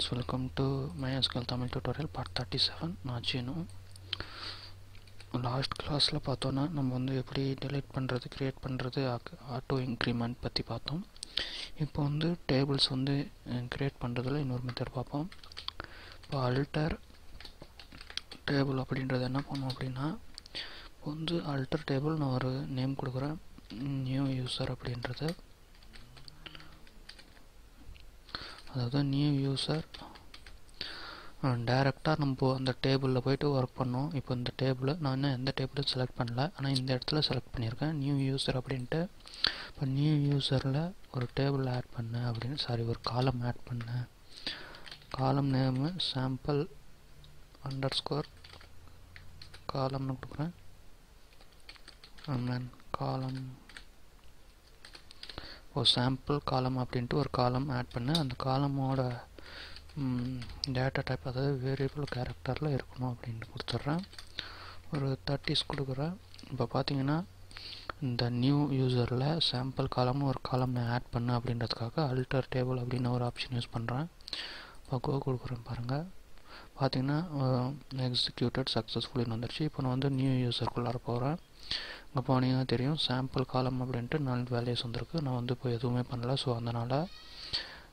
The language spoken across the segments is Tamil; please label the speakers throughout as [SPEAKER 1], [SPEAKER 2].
[SPEAKER 1] friends, welcome to MySQL Tamil tutorial part 37. நான் சீனு. லாஸ்ட் கிளாஸில் பார்த்தோன்னா நம்ம வந்து எப்படி delete பண்ணுறது, க்ரியேட் பண்ணுறது, ஆட்டோ இன்க்ரிமெண்ட் பற்றி பார்த்தோம். இப்போ வந்து டேபிள்ஸ் வந்து க்ரியேட் பண்ணுறதுல இன்னொரு மெத்தட் பார்ப்போம். இப்போ அல்டர் டேபிள் அப்படின்றது என்ன பண்ணும் அப்படின்னா, இப்போ வந்து அல்டர் டேபிள் நான் ஒரு நேம் கொடுக்குறேன், நியூ யூசர் அப்படின்றது. அதாவது நியூ யூசர் டைரெக்டாக நம்ம அந்த டேபிளில் போய்ட்டு ஒர்க் பண்ணோம். இப்போ இந்த டேபிள் நான் இன்னும் எந்த டேபிளும் செலக்ட் பண்ணல, ஆனால் இந்த இடத்துல செலக்ட் பண்ணியிருக்கேன் நியூ யூசர் அப்படின்ட்டு. இப்போ நியூ யூசரில் ஒரு டேபிள் ஆட் பண்ணேன் அப்படின்னு ஒரு காலம் ஆட் பண்ணேன். காலம் நேமு சாம்பிள் _ காலம்னு கொடுக்குறேன். காலம் ஒரு சாம்பிள் காலம் அப்படின்ட்டு ஒரு காலம் ஆட் பண்ணேன். அந்த காலமோட டேட்டா டைப், அதாவது வேரியபிள் கேரக்டரில் இருக்கணும் அப்படின்ட்டு கொடுத்துட்றேன். ஒரு 30s கொடுக்குறேன். இப்போ பார்த்தீங்கன்னா இந்த நியூ யூசரில் சாம்பிள் காலம்னு ஒரு காலம் நான் ஆட் பண்ணேன் அப்படின்றதுக்காக அல்டர் டேபிள் அப்படின்னு ஒரு ஆப்ஷன் யூஸ் பண்ணுறேன். இப்போ கோ கொடுக்குறேன் பாருங்கள். பார்த்தீங்கன்னா எக்ஸிக்யூட்டட் சக்ஸஸ்ஃபுல்லின்னு வந்துடுச்சு. இப்போ நான் வந்து நியூ யூசருக்குள்ளார போகிறேன். அங்கே போனீங்கன்னா தெரியும் சாம்பிள் காலம் அப்படின்ட்டு 4 வேல்யூஸ் வந்திருக்கு. நான் வந்து இப்போ எதுவுமே பண்ணல. ஸோ அதனால்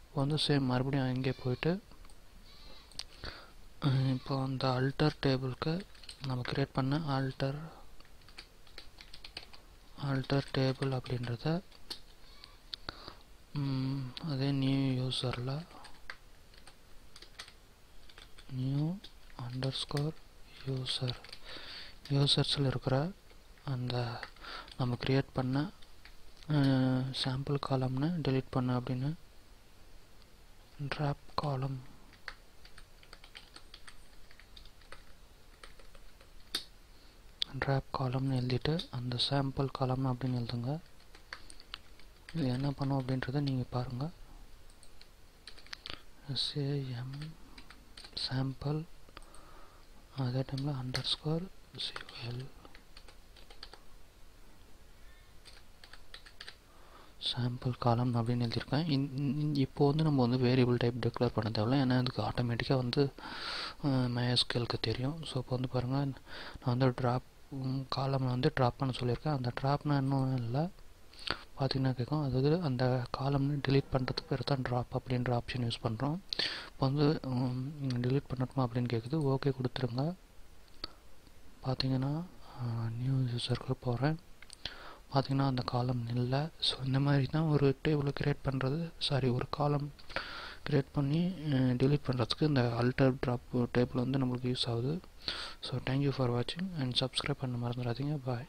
[SPEAKER 1] இப்போ வந்து சேம் மறுபடியும் அங்கே போயிட்டு இப்போ அந்த அல்டர் டேபிளுக்கு நம்ம க்ரியேட் பண்ண அல்டர் டேபிள் அப்படின்றத அதே நியூ யூசரில் நியூ _ யூசர்ஸில் இருக்கிற அந்த நம்ம க்ரியேட் பண்ண சாம்பிள் காலம்னு delete பண்ண அப்படின்னு ட்ராப் காலம்னு எழுதிட்டு அந்த சாம்பிள் காலம் அப்படின்னு எழுதுங்க. இது என்ன பண்ணும் அப்படின்றத நீங்கள் பாருங்கள். சாம்பிள் அதே டைமில் _ சாம்பிள் காலம் அப்படின்னு எழுதியிருக்கேன். இப்போ வந்து நம்ம வந்து வேரியபிள் டைப் டிக்ளேர் பண்ண தேவையில்ல, ஏன்னா அதுக்கு ஆட்டோமேட்டிக்காக வந்து MySQLக்கு தெரியும். ஸோ இப்போ வந்து பாருங்கள், நான் வந்து ட்ராப் காலம் வந்து ட்ராப் பண்ண சொல்லியிருக்கேன். அந்த ட்ராப்னா இன்னும் இல்லை பார்த்தீங்கன்னா கேட்கும். அதாவது அந்த காலம்னு delete பண்ணுறதுக்கு பேர் தான் ட்ராப் அப்படின்ற ஆப்ஷன் யூஸ் பண்ணுறோம். இப்போ வந்து delete பண்ணணுமா அப்படின்னு கேட்குது. ஓகே கொடுத்துருங்க. பார்த்தீங்கன்னா நியூ யூசருக்கு போகிறேன். பார்த்தீங்கன்னா அந்த காலம் இல்லை. ஸோ இந்த மாதிரி தான் ஒரு டேபிளை க்ரியேட் பண்ணுறது, ஒரு காலம் க்ரியேட் பண்ணி delete பண்ணுறதுக்கு இந்த அல்டர் ட்ராப் டேபிள் வந்து நம்மளுக்கு யூஸ் ஆகுது. ஸோ தேங்க்யூ ஃபார் வாட்சிங் அண்ட் சப்ஸ்கிரைப் பண்ண மறந்துடாதீங்க. பாய்.